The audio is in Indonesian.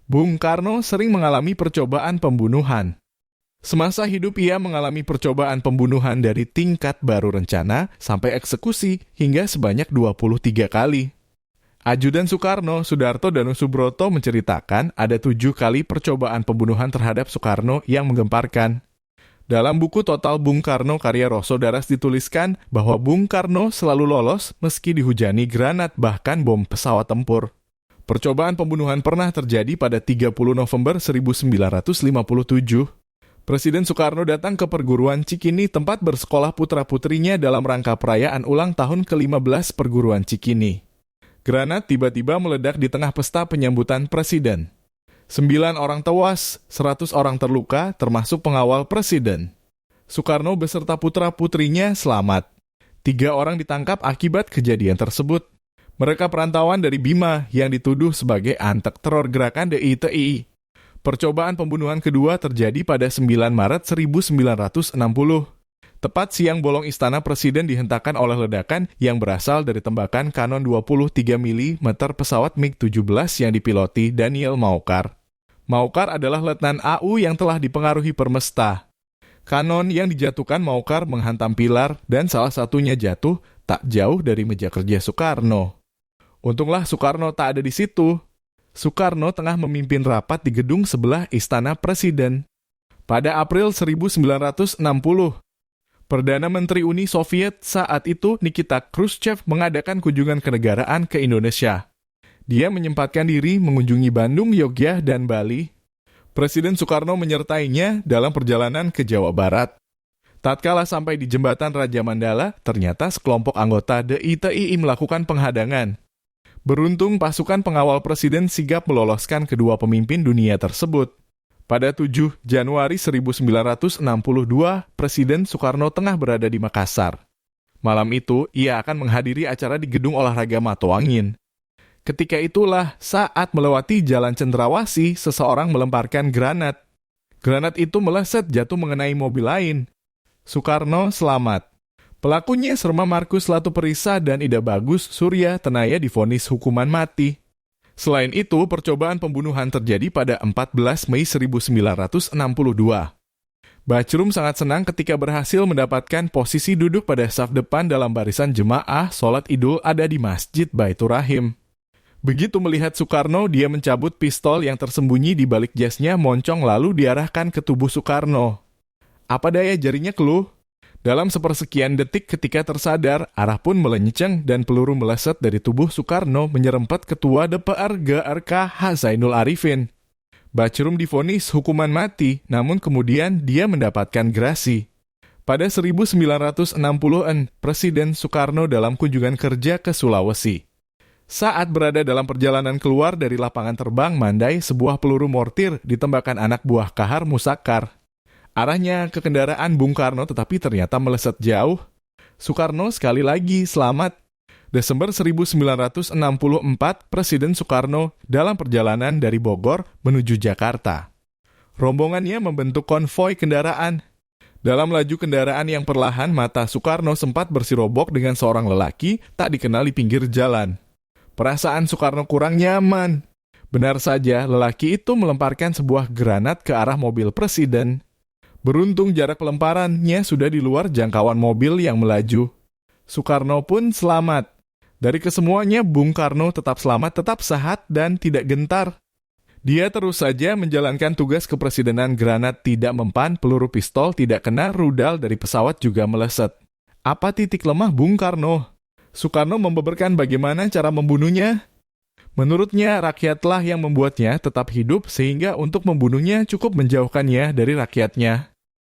Bung Karno sering mengalami percobaan pembunuhan. Semasa hidup ia mengalami percobaan pembunuhan dari tingkat baru rencana sampai eksekusi hingga sebanyak 23 kali. Ajudan Soekarno, Sudarto Danusubroto menceritakan ada 7 kali percobaan pembunuhan terhadap Soekarno yang menggemparkan. Dalam buku Total Bung Karno karya Rosso Daras dituliskan bahwa Bung Karno selalu lolos meski dihujani granat bahkan bom pesawat tempur. Percobaan pembunuhan pernah terjadi pada 30 November 1957. Presiden Soekarno datang ke perguruan Cikini tempat bersekolah putra-putrinya dalam rangka perayaan ulang tahun ke-15 perguruan Cikini. Granat tiba-tiba meledak di tengah pesta penyambutan presiden. 9 orang tewas, 100 orang terluka, termasuk pengawal presiden. Soekarno beserta putra-putrinya selamat. 3 orang ditangkap akibat kejadian tersebut. Mereka perantauan dari Bima yang dituduh sebagai antek teror gerakan DITI. Percobaan pembunuhan kedua terjadi pada 9 Maret 1960. Tepat siang bolong istana presiden dihentakkan oleh ledakan yang berasal dari tembakan kanon 23 mm pesawat MiG-17 yang dipiloti Daniel Maucar. Maucar adalah letnan AU yang telah dipengaruhi Permesta. Kanon yang dijatuhkan Maucar menghantam pilar dan salah satunya jatuh tak jauh dari meja kerja Soekarno. Untunglah Soekarno tak ada di situ. Soekarno tengah memimpin rapat di gedung sebelah Istana Presiden. Pada April 1960, Perdana Menteri Uni Soviet saat itu Nikita Khrushchev mengadakan kunjungan kenegaraan ke Indonesia. Dia menyempatkan diri mengunjungi Bandung, Yogyakarta, dan Bali. Presiden Soekarno menyertainya dalam perjalanan ke Jawa Barat. Tatkala sampai di jembatan Raja Mandala, ternyata sekelompok anggota DITI melakukan penghadangan. Beruntung pasukan pengawal presiden sigap meloloskan kedua pemimpin dunia tersebut. Pada 7 Januari 1962, Presiden Soekarno tengah berada di Makassar. Malam itu, ia akan menghadiri acara di Gedung Olahraga Matoangin. Ketika itulah, saat melewati Jalan Cendrawasih, seseorang melemparkan granat. Granat itu meleset jatuh mengenai mobil lain. Soekarno selamat. Pelakunya Serma Markus Latuperisa dan Ida Bagus Surya Tenaya divonis hukuman mati. Selain itu, percobaan pembunuhan terjadi pada 14 Mei 1962. Bachrum sangat senang ketika berhasil mendapatkan posisi duduk pada saf depan dalam barisan jemaah sholat Idul Adha di Masjid Baitur Rahim. Begitu melihat Soekarno, dia mencabut pistol yang tersembunyi di balik jasnya moncong lalu diarahkan ke tubuh Soekarno. Apa daya jarinya keluh? Dalam sepersekian detik ketika tersadar, arah pun melenceng dan peluru meleset dari tubuh Soekarno menyerempet Ketua DPR GRK Zainul Arifin. Bachrum divonis hukuman mati, namun kemudian dia mendapatkan grasi. Pada 1960-an, Presiden Soekarno dalam kunjungan kerja ke Sulawesi. Saat berada dalam perjalanan keluar dari lapangan terbang Mandai, sebuah peluru mortir ditembakkan anak buah Kahar Musakar. Arahnya ke kendaraan Bung Karno tetapi ternyata meleset jauh. Soekarno sekali lagi selamat. Desember 1964, Presiden Soekarno dalam perjalanan dari Bogor menuju Jakarta. Rombongannya membentuk konvoi kendaraan. Dalam laju kendaraan yang perlahan, mata Soekarno sempat bersirobok dengan seorang lelaki tak dikenal di pinggir jalan. Perasaan Soekarno kurang nyaman. Benar saja, lelaki itu melemparkan sebuah granat ke arah mobil presiden. Beruntung jarak pelemparannya sudah di luar jangkauan mobil yang melaju. Soekarno pun selamat. Dari kesemuanya, Bung Karno tetap selamat, tetap sehat, dan tidak gentar. Dia terus saja menjalankan tugas kepresidenan. Granat tidak mempan, peluru pistol tidak kena, rudal dari pesawat juga meleset. Apa titik lemah Bung Karno? Soekarno membeberkan bagaimana cara membunuhnya. Menurutnya, rakyatlah yang membuatnya tetap hidup sehingga untuk membunuhnya cukup menjauhkannya dari rakyatnya.